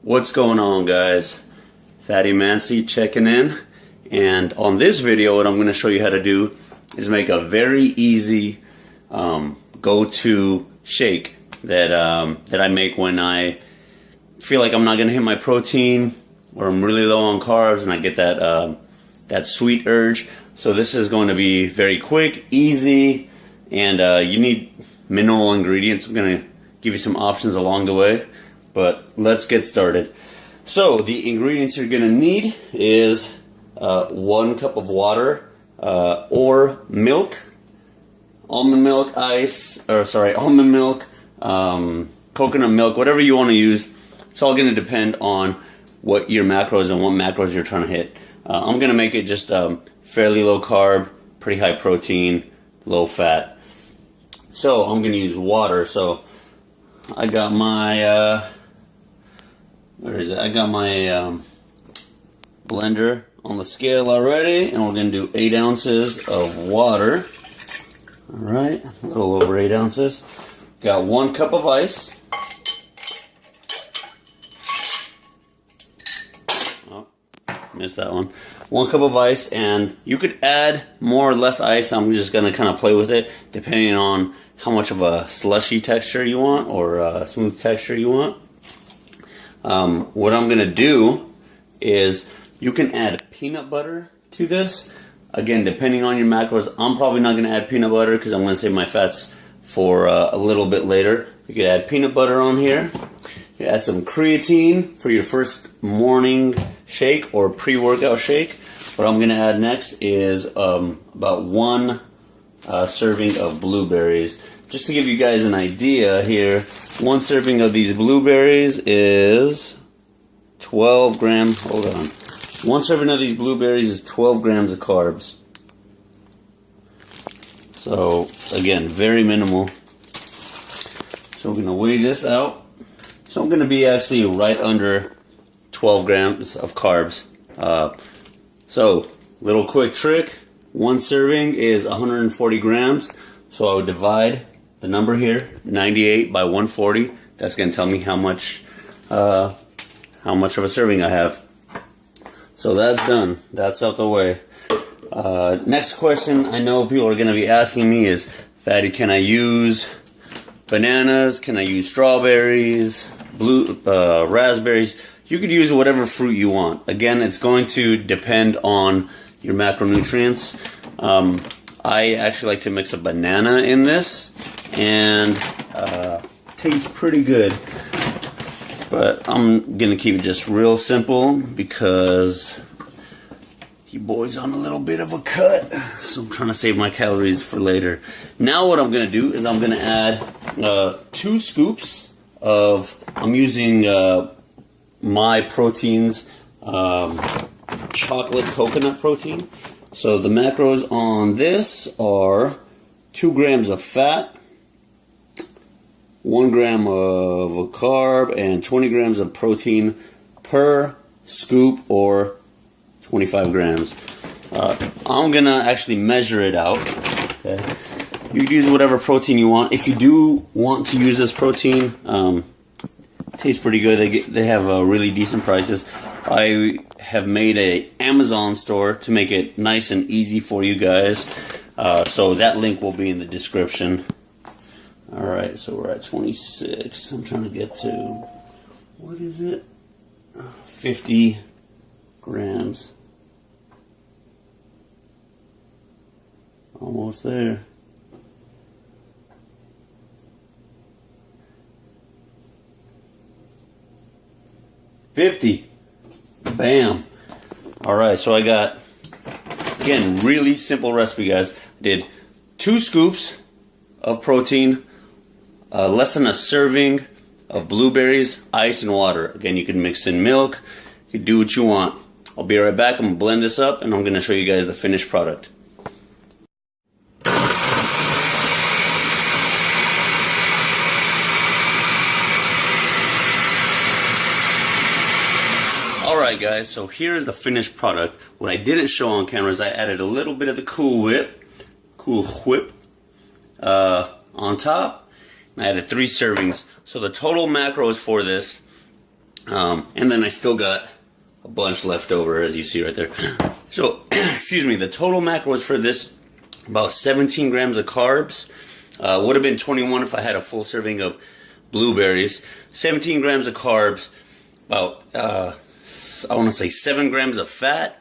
What's going on, guys? Fatty Mancy checking in, and on this video what I'm going to show you how to do is make a very easy go-to shake that I make when I feel like I'm not going to hit my protein or I'm really low on carbs and I get that sweet urge. So this is going to be very quick, easy, and you need minimal ingredients. I'm going to give you some options along the way, but let's get started. So the ingredients you're going to need is 1 cup of water or milk, almond milk, almond milk, coconut milk, whatever you want to use. It's all going to depend on what your macros and what macros you're trying to hit. I'm going to make it just fairly low carb, pretty high protein, low fat. So I'm going to use water. So I got my I got my blender on the scale already, and we're going to do 8 ounces of water. Alright, a little over 8 ounces. Got 1 cup of ice. Oh, missed that one. 1 cup of ice, and you could add more or less ice. I'm just going to kind of play with it depending on how much of a slushy texture you want or a smooth texture you want. What I'm going to do is you can add peanut butter to this. Again, depending on your macros, I'm probably not going to add peanut butter because I'm going to save my fats for a little bit later. You could add peanut butter on here. You add some creatine for your first morning shake or pre-workout shake. What I'm going to add next is about 1 serving of blueberries. Just to give you guys an idea here, 1 serving of these blueberries is 12 grams. Hold on. 1 serving of these blueberries is 12 grams of carbs. So, again, very minimal. So we're going to weigh this out. So I'm going to be actually right under 12 grams of carbs. So, little quick trick. 1 serving is 140 grams. So I would divide the number here, 98 by 140. That's going to tell me how much of a serving I have. So that's done. That's out the way. Next question I know people are going to be asking me is, Fatty, can I use bananas? Can I use strawberries? Raspberries? You could use whatever fruit you want. Again, it's going to depend on your macronutrients. I actually like to mix a banana in this, and tastes pretty good. But I'm going to keep it just real simple because you boys on a little bit of a cut. So I'm trying to save my calories for later. Now what I'm going to do is I'm going to add 2 scoops of, I'm using my proteins, chocolate coconut protein. So the macros on this are 2 grams of fat, 1 gram of a carb, and 20 grams of protein per scoop, or 25 grams. I'm going to actually measure it out. Okay. You can use whatever protein you want. If you do want to use this protein, it tastes pretty good. They have really decent prices. I have made an Amazon store to make it nice and easy for you guys. So that link will be in the description. Alright, so we're at 26. I'm trying to get to, what is it? 50 grams. Almost there. $50. Bam. Alright, so I got, again, really simple recipe, guys. I did 2 scoops of protein, less than a serving of blueberries, ice, and water. Again, you can mix in milk. You can do what you want. I'll be right back. I'm going to blend this up, and I'm going to show you guys the finished product. Alright guys, so here's the finished product. What I didn't show on camera is I added a little bit of the Cool Whip on top. I added 3 servings. So the total macros for this And then I still got a bunch left over, as you see right there. So, excuse me, the total macros for this, about 17 grams of carbs. Would have been 21 if I had a full serving of blueberries. 17 grams of carbs, about, I want to say 7 grams of fat,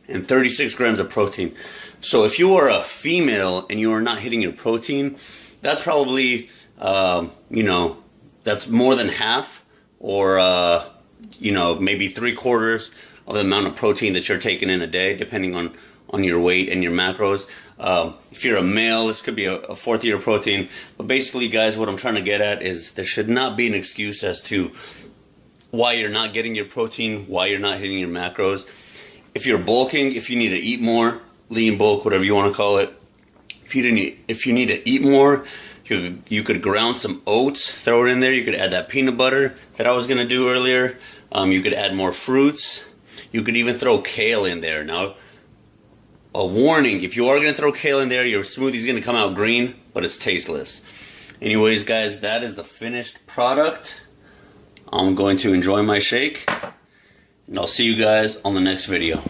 and 36 grams of protein. So if you are a female and you are not hitting your protein, that's probably, you know, that's more than half, or, you know, maybe 3/4 of the amount of protein that you're taking in a day, depending on your weight and your macros. If you're a male, this could be a fourth year protein. But basically, guys, what I'm trying to get at is there should not be an excuse as to why you're not getting your protein, why you're not hitting your macros. If you're bulking, if you need to eat more, lean bulk, whatever you want to call it, if you need to eat more, you could ground some oats, throw it in there. You could add that peanut butter that I was going to do earlier. You could add more fruits. You could even throw kale in there. Now, a warning, if you are going to throw kale in there, your smoothie is going to come out green, but it's tasteless. Anyways, guys, that is the finished product. I'm going to enjoy my shake, and I'll see you guys on the next video.